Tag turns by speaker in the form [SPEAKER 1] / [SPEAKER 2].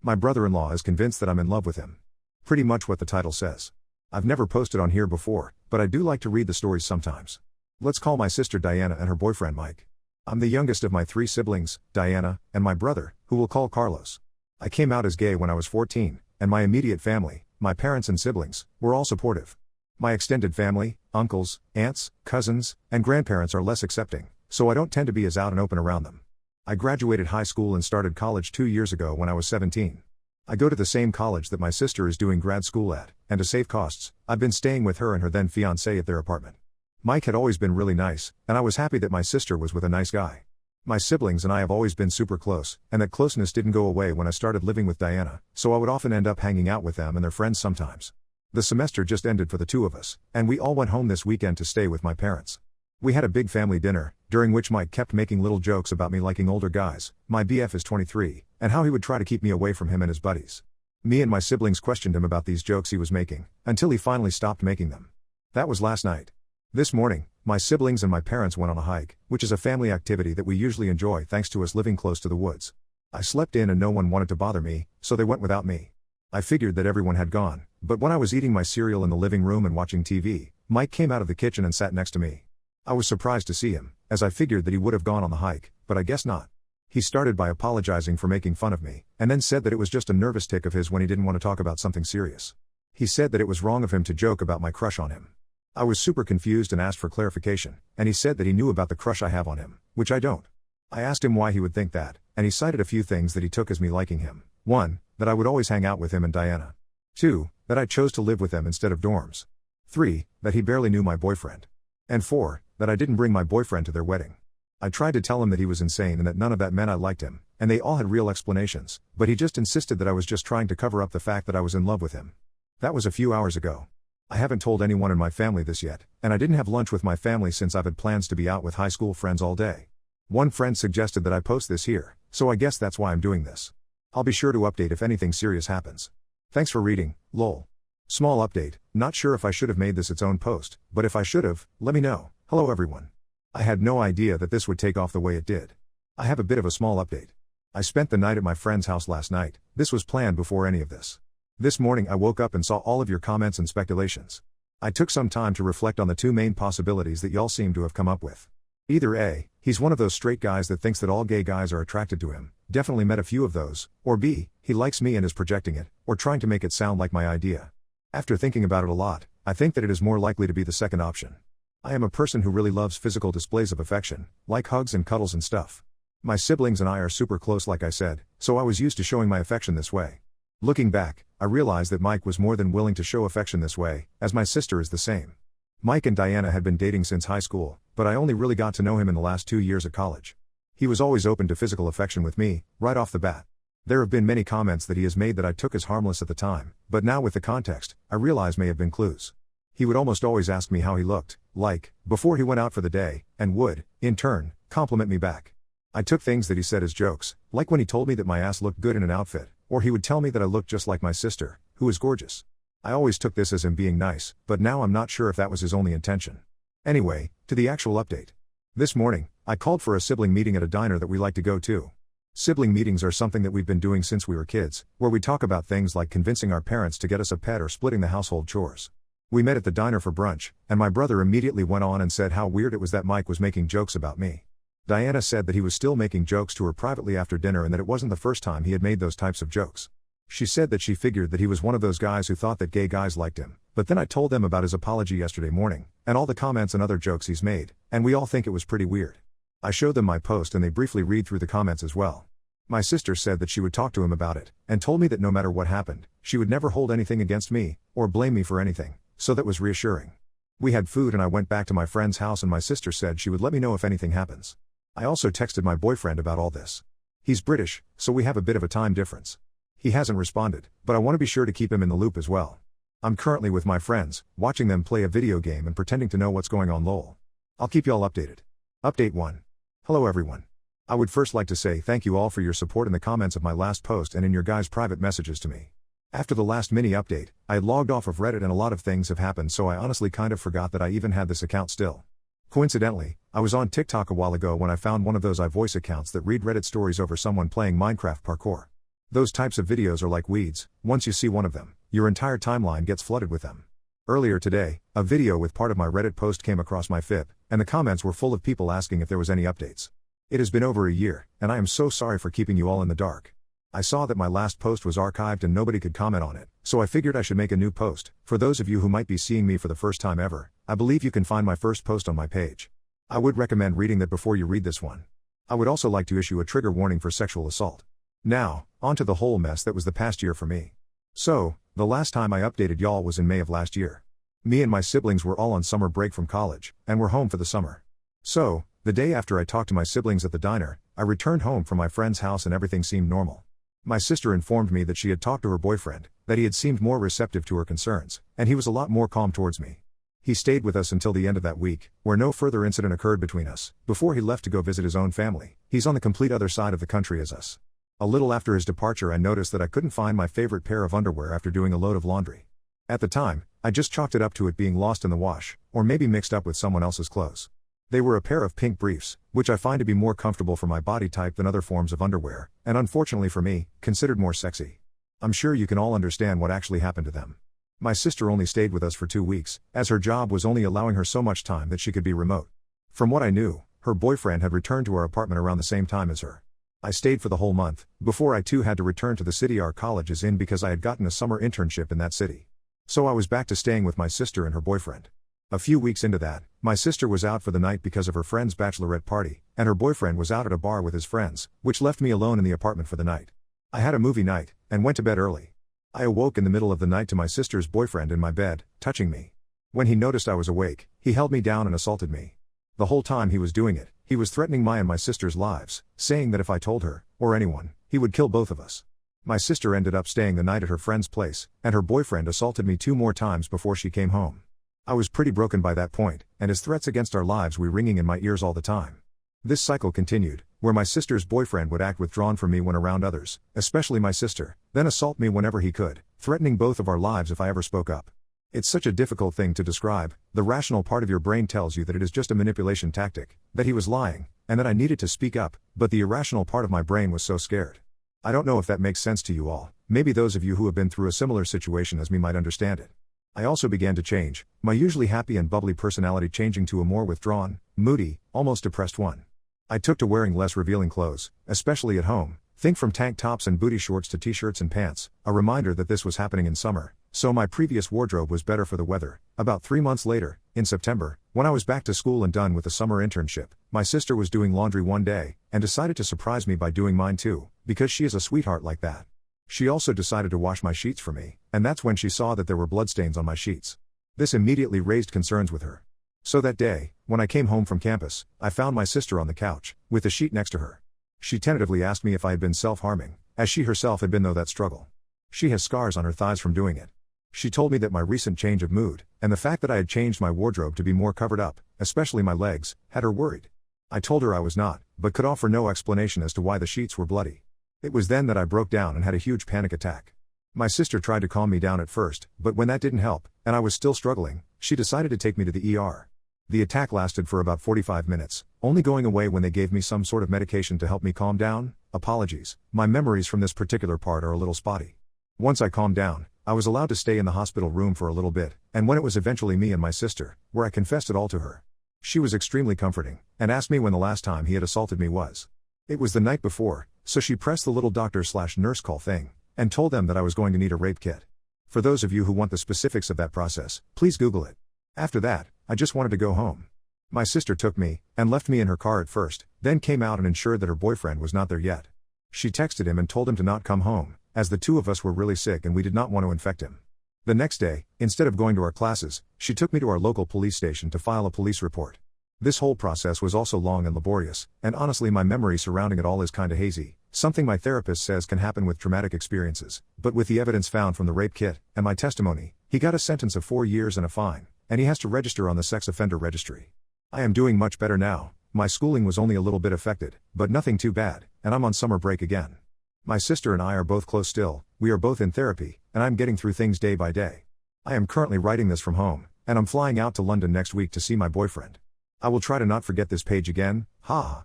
[SPEAKER 1] My brother-in-law is convinced that I'm in love with him. Pretty much what the title says. I've never posted on here before, but I do like to read the stories sometimes. Let's call my sister Diana and her boyfriend Mike. I'm the youngest of my 3 siblings, Diana, and my brother, who we'll call Carlos. I came out as gay when I was 14, and my immediate family, my parents and siblings, were all supportive. My extended family, uncles, aunts, cousins, and grandparents are less accepting, so I don't tend to be as out and open around them. I graduated high school and started college 2 years ago when I was 17. I go to the same college that my sister is doing grad school at, and to save costs, I've been staying with her and her then fiancé at their apartment. Mike had always been really nice, and I was happy that my sister was with a nice guy. My siblings and I have always been super close, and that closeness didn't go away when I started living with Diana, so I would often end up hanging out with them and their friends sometimes. The semester just ended for the 2 of us, and we all went home this weekend to stay with my parents. We had a big family dinner, during which Mike kept making little jokes about me liking older guys, my BF is 23, and how he would try to keep me away from him and his buddies. Me and my siblings questioned him about these jokes he was making, until he finally stopped making them. That was last night. This morning, my siblings and my parents went on a hike, which is a family activity that we usually enjoy thanks to us living close to the woods. I slept in and no one wanted to bother me, so they went without me. I figured that everyone had gone, but when I was eating my cereal in the living room and watching TV, Mike came out of the kitchen and sat next to me. I was surprised to see him, as I figured that he would have gone on the hike, but I guess not. He started by apologizing for making fun of me, and then said that it was just a nervous tic of his when he didn't want to talk about something serious. He said that it was wrong of him to joke about my crush on him. I was super confused and asked for clarification, and he said that he knew about the crush I have on him, which I don't. I asked him why he would think that, and he cited a few things that he took as me liking him. 1. That I would always hang out with him and Diana. 2. That I chose to live with them instead of dorms. 3. That he barely knew my boyfriend. And 4. That I didn't bring my boyfriend to their wedding. I tried to tell him that he was insane and that none of that meant I liked him, and they all had real explanations, but he just insisted that I was just trying to cover up the fact that I was in love with him. That was a few hours ago. I haven't told anyone in my family this yet, and I didn't have lunch with my family since I've had plans to be out with high school friends all day. One friend suggested that I post this here, so I guess that's why I'm doing this. I'll be sure to update if anything serious happens. Thanks for reading, lol. Small update, not sure if I should have made this its own post, but if I should have, let me know. Hello everyone. I had no idea that this would take off the way it did. I have a bit of a small update. I spent the night at my friend's house last night. This was planned before any of this. This morning I woke up and saw all of your comments and speculations. I took some time to reflect on the 2 main possibilities that y'all seem to have come up with. Either A, he's one of those straight guys that thinks that all gay guys are attracted to him, definitely met a few of those, or B, he likes me and is projecting it, or trying to make it sound like my idea. After thinking about it a lot, I think that it is more likely to be the second option. I am a person who really loves physical displays of affection, like hugs and cuddles and stuff. My siblings and I are super close like I said, so I was used to showing my affection this way. Looking back, I realized that Mike was more than willing to show affection this way, as my sister is the same. Mike and Diana had been dating since high school, but I only really got to know him in the last 2 years at college. He was always open to physical affection with me, right off the bat. There have been many comments that he has made that I took as harmless at the time, but now with the context, I realize may have been clues. He would almost always ask me how he looked, like, before he went out for the day, and would, in turn, compliment me back. I took things that he said as jokes, like when he told me that my ass looked good in an outfit, or he would tell me that I looked just like my sister, who is gorgeous. I always took this as him being nice, but now I'm not sure if that was his only intention. Anyway, to the actual update. This morning, I called for a sibling meeting at a diner that we like to go to. Sibling meetings are something that we've been doing since we were kids, where we talk about things like convincing our parents to get us a pet or splitting the household chores. We met at the diner for brunch, and my brother immediately went on and said how weird it was that Mike was making jokes about me. Diana said that he was still making jokes to her privately after dinner and that it wasn't the first time he had made those types of jokes. She said that she figured that he was one of those guys who thought that gay guys liked him, but then I told them about his apology yesterday morning, and all the comments and other jokes he's made, and we all think it was pretty weird. I showed them my post and they briefly read through the comments as well. My sister said that she would talk to him about it, and told me that no matter what happened, she would never hold anything against me, or blame me for anything, so that was reassuring. We had food and I went back to my friend's house and my sister said she would let me know if anything happens. I also texted my boyfriend about all this. He's British, so we have a bit of a time difference. He hasn't responded, but I want to be sure to keep him in the loop as well. I'm currently with my friends, watching them play a video game and pretending to know what's going on lol. I'll keep y'all updated. Update 1. Hello everyone. I would first like to say thank you all for your support in the comments of my last post and in your guys' private messages to me. After the last mini update, I had logged off of Reddit and a lot of things have happened so I honestly kind of forgot that I even had this account still. Coincidentally, I was on TikTok a while ago when I found one of those iVoice accounts that read Reddit stories over someone playing Minecraft parkour. Those types of videos are like weeds, once you see one of them, your entire timeline gets flooded with them. Earlier today, a video with part of my Reddit post came across my feed, and the comments were full of people asking if there was any updates. It has been over a year, and I am so sorry for keeping you all in the dark. I saw that my last post was archived and nobody could comment on it, so I figured I should make a new post. For those of you who might be seeing me for the first time ever, I believe you can find my first post on my page. I would recommend reading that before you read this one. I would also like to issue a trigger warning for sexual assault. Now, on to the whole mess that was the past year for me. So, the last time I updated y'all was in May of last year. Me and my siblings were all on summer break from college, and were home for the summer. So, the day after I talked to my siblings at the diner, I returned home from my friend's house and everything seemed normal. My sister informed me that she had talked to her boyfriend, that he had seemed more receptive to her concerns, and he was a lot more calm towards me. He stayed with us until the end of that week, where no further incident occurred between us, before he left to go visit his own family. He's on the complete other side of the country as us. A little after his departure I noticed that I couldn't find my favorite pair of underwear after doing a load of laundry. At the time, I just chalked it up to it being lost in the wash, or maybe mixed up with someone else's clothes. They were a pair of pink briefs, which I find to be more comfortable for my body type than other forms of underwear, and unfortunately for me, considered more sexy. I'm sure you can all understand what actually happened to them. My sister only stayed with us for 2 weeks, as her job was only allowing her so much time that she could be remote. From what I knew, her boyfriend had returned to our apartment around the same time as her. I stayed for the whole month, before I too had to return to the city our college is in because I had gotten a summer internship in that city. So I was back to staying with my sister and her boyfriend. A few weeks into that, my sister was out for the night because of her friend's bachelorette party, and her boyfriend was out at a bar with his friends, which left me alone in the apartment for the night. I had a movie night, and went to bed early. I awoke in the middle of the night to my sister's boyfriend in my bed, touching me. When he noticed I was awake, he held me down and assaulted me. The whole time he was doing it, he was threatening my and my sister's lives, saying that if I told her, or anyone, he would kill both of us. My sister ended up staying the night at her friend's place, and her boyfriend assaulted me 2 more times before she came home. I was pretty broken by that point, and his threats against our lives were ringing in my ears all the time. This cycle continued, where my sister's boyfriend would act withdrawn from me when around others, especially my sister, then assault me whenever he could, threatening both of our lives if I ever spoke up. It's such a difficult thing to describe. The rational part of your brain tells you that it is just a manipulation tactic, that he was lying, and that I needed to speak up, but the irrational part of my brain was so scared. I don't know if that makes sense to you all, maybe those of you who have been through a similar situation as me might understand it. I also began to change, my usually happy and bubbly personality changing to a more withdrawn, moody, almost depressed one. I took to wearing less revealing clothes, especially at home, think from tank tops and booty shorts to t-shirts and pants, a reminder that this was happening in summer, so my previous wardrobe was better for the weather. About 3 months later, in September, when I was back to school and done with the summer internship, my sister was doing laundry one day, and decided to surprise me by doing mine too, because she is a sweetheart like that. She also decided to wash my sheets for me, and that's when she saw that there were bloodstains on my sheets. This immediately raised concerns with her. So that day, when I came home from campus, I found my sister on the couch, with the sheet next to her. She tentatively asked me if I had been self-harming, as she herself had been through that struggle. She has scars on her thighs from doing it. She told me that my recent change of mood, and the fact that I had changed my wardrobe to be more covered up, especially my legs, had her worried. I told her I was not, but could offer no explanation as to why the sheets were bloody. It was then that I broke down and had a huge panic attack. My sister tried to calm me down at first, but when that didn't help, and I was still struggling, she decided to take me to the ER. The attack lasted for about 45 minutes, only going away when they gave me some sort of medication to help me calm down. Apologies, my memories from this particular part are a little spotty. Once I calmed down, I was allowed to stay in the hospital room for a little bit, and when it was eventually me and my sister, where I confessed it all to her. She was extremely comforting, and asked me when the last time he had assaulted me was. It was the night before, so she pressed the little doctor/nurse call thing, and told them that I was going to need a rape kit. For those of you who want the specifics of that process, please Google it. After that, I just wanted to go home. My sister took me, and left me in her car at first, then came out and ensured that her boyfriend was not there yet. She texted him and told him to not come home, as the 2 of us were really sick and we did not want to infect him. The next day, instead of going to our classes, she took me to our local police station to file a police report. This whole process was also long and laborious, and honestly my memory surrounding it all is kinda hazy, something my therapist says can happen with traumatic experiences, but with the evidence found from the rape kit, and my testimony, he got a sentence of 4 years and a fine, and he has to register on the sex offender registry. I am doing much better now, my schooling was only a little bit affected, but nothing too bad, and I'm on summer break again. My sister and I are both close still, we are both in therapy, and I'm getting through things day by day. I am currently writing this from home, and I'm flying out to London next week to see my boyfriend. I will try to not forget this page again, haha.